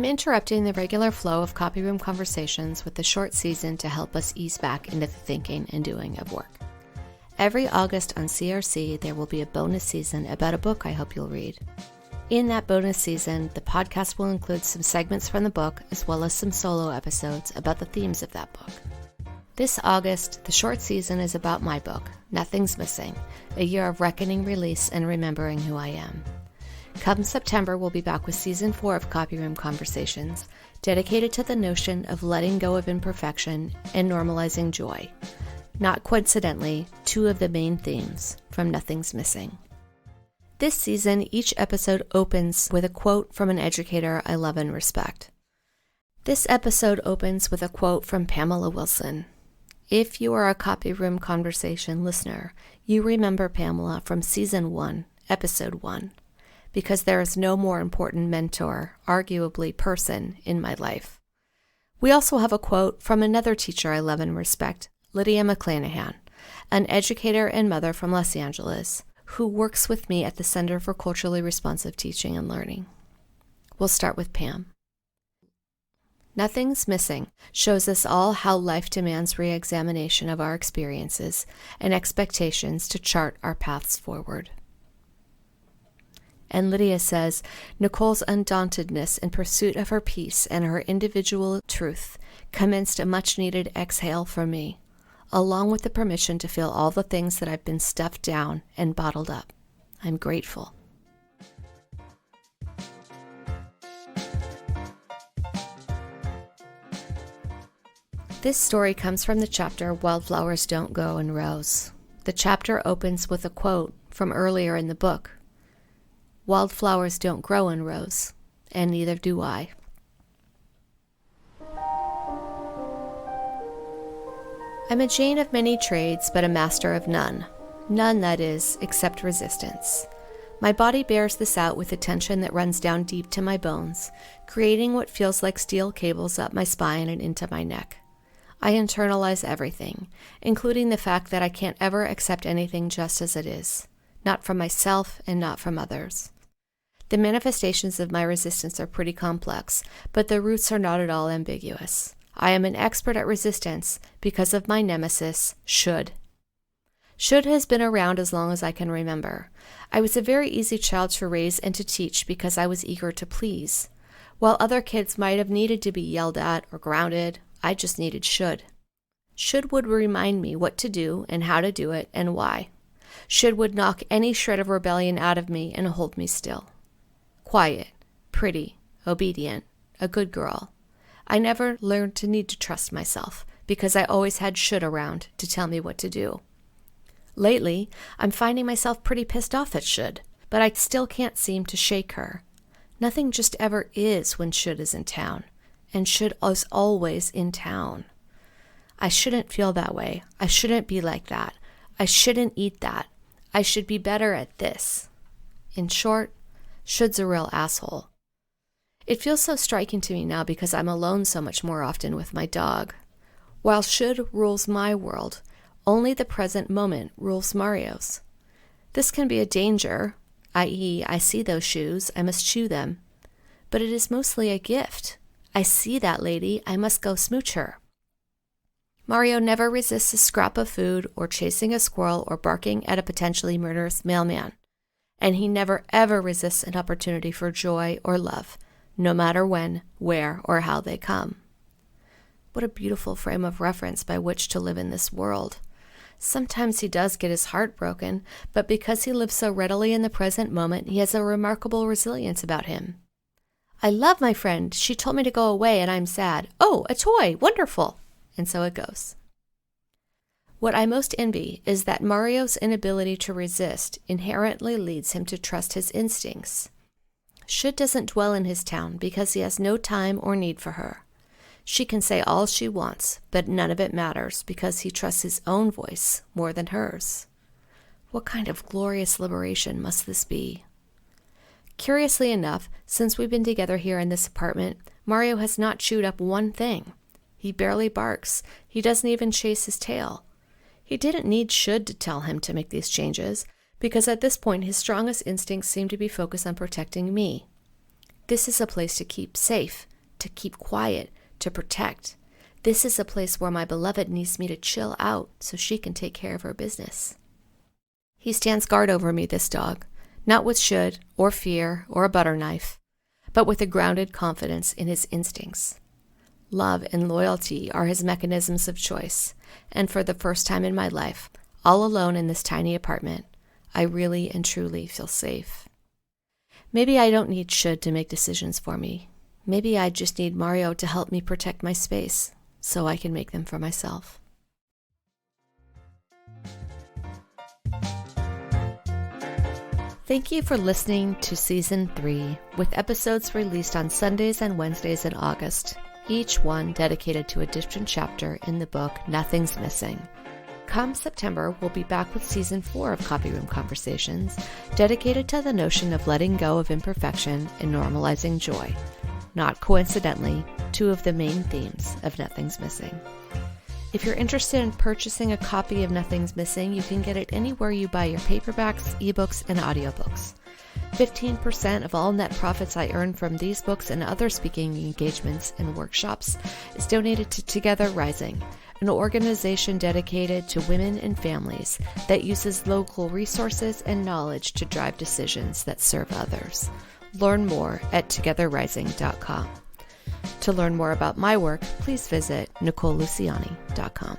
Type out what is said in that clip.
I'm interrupting the regular flow of copy room conversations with the short season to help us ease back into the thinking and doing of work. Every August on CRC, there will be a bonus season about a book I hope you'll read. In that bonus season, the podcast will include some segments from the book as well as some solo episodes about the themes of that book. This August, the short season is about my book, Nothing's Missing, a year of reckoning, release, and remembering who I am. Come September, we'll be back with Season 4 of Copy Room Conversations, dedicated to the notion of letting go of imperfection and normalizing joy. Not coincidentally, two of the main themes from Nothing's Missing. This season, each episode opens with a quote from an educator I love and respect. This episode opens with a quote from Pamela Wilson. If you are a Copy Room Conversation listener, you remember Pamela from Season 1, Episode 1, because there is no more important mentor, arguably person, in my life. We also have a quote from another teacher I love and respect, Lydia McClanahan, an educator and mother from Los Angeles, who works with me at the Center for Culturally Responsive Teaching and Learning. We'll start with Pam. Nothing's Missing shows us all how life demands re-examination of our experiences and expectations to chart our paths forward. And Lydia says, Nicole's undauntedness in pursuit of her peace and her individual truth commenced a much-needed exhale for me, along with the permission to feel all the things that I've been stuffed down and bottled up. I'm grateful. This story comes from the chapter Wildflowers Don't Grow in Rows. The chapter opens with a quote from earlier in the book. Wildflowers don't grow in rows, and neither do I. I'm a Jane of many trades, but a master of none. None, that is, except resistance. My body bears this out with a tension that runs down deep to my bones, creating what feels like steel cables up my spine and into my neck. I internalize everything, including the fact that I can't ever accept anything just as it is, not from myself and not from others. The manifestations of my resistance are pretty complex, but the roots are not at all ambiguous. I am an expert at resistance because of my nemesis, should. Should has been around as long as I can remember. I was a very easy child to raise and to teach because I was eager to please. While other kids might have needed to be yelled at or grounded, I just needed should. Should would remind me what to do and how to do it and why. Should would knock any shred of rebellion out of me and hold me still. Quiet, pretty, obedient, a good girl. I never learned to need to trust myself because I always had should around to tell me what to do. Lately, I'm finding myself pretty pissed off at should, but I still can't seem to shake her. Nothing just ever is when should is in town, and should is always in town. I shouldn't feel that way. I shouldn't be like that. I shouldn't eat that. I should be better at this. In short, should's a real asshole. It feels so striking to me now because I'm alone so much more often with my dog. While should rules my world, only the present moment rules Mario's. This can be a danger, i.e., I see those shoes, I must chew them. But it is mostly a gift. I see that lady, I must go smooch her. Mario never resists a scrap of food or chasing a squirrel or barking at a potentially murderous mailman. And he never ever resists an opportunity for joy or love, no matter when, where, or how they come. What a beautiful frame of reference by which to live in this world. Sometimes he does get his heart broken, but because he lives so readily in the present moment, he has a remarkable resilience about him. I love my friend. She told me to go away and I'm sad. Oh, a toy. Wonderful. And so it goes. What I most envy is that Mario's inability to resist inherently leads him to trust his instincts. Should doesn't dwell in his town because he has no time or need for her. She can say all she wants, but none of it matters because he trusts his own voice more than hers. What kind of glorious liberation must this be? Curiously enough, since we've been together here in this apartment, Mario has not chewed up one thing. He barely barks. He doesn't even chase his tail. He didn't need should to tell him to make these changes, because at this point his strongest instincts seem to be focused on protecting me. This is a place to keep safe, to keep quiet, to protect. This is a place where my beloved needs me to chill out so she can take care of her business. He stands guard over me, this dog, not with should or fear or a butter knife, but with a grounded confidence in his instincts. Love and loyalty are his mechanisms of choice, and for the first time in my life, all alone in this tiny apartment, I really and truly feel safe. Maybe I don't need should to make decisions for me. Maybe I just need Mario to help me protect my space so I can make them for myself. Thank you for listening to Season 3, with episodes released on Sundays and Wednesdays in August, each one dedicated to a different chapter in the book Nothing's Missing. Come September, we'll be back with Season 4 of Copy Room Conversations, dedicated to the notion of letting go of imperfection and normalizing joy. Not coincidentally, two of the main themes of Nothing's Missing. If you're interested in purchasing a copy of Nothing's Missing, you can get it anywhere you buy your paperbacks, ebooks, and audiobooks. 15% of all net profits I earn from these books and other speaking engagements and workshops is donated to Together Rising, an organization dedicated to women and families that uses local resources and knowledge to drive decisions that serve others. Learn more at togetherrising.com. To learn more about my work, please visit NicoleLuciani.com.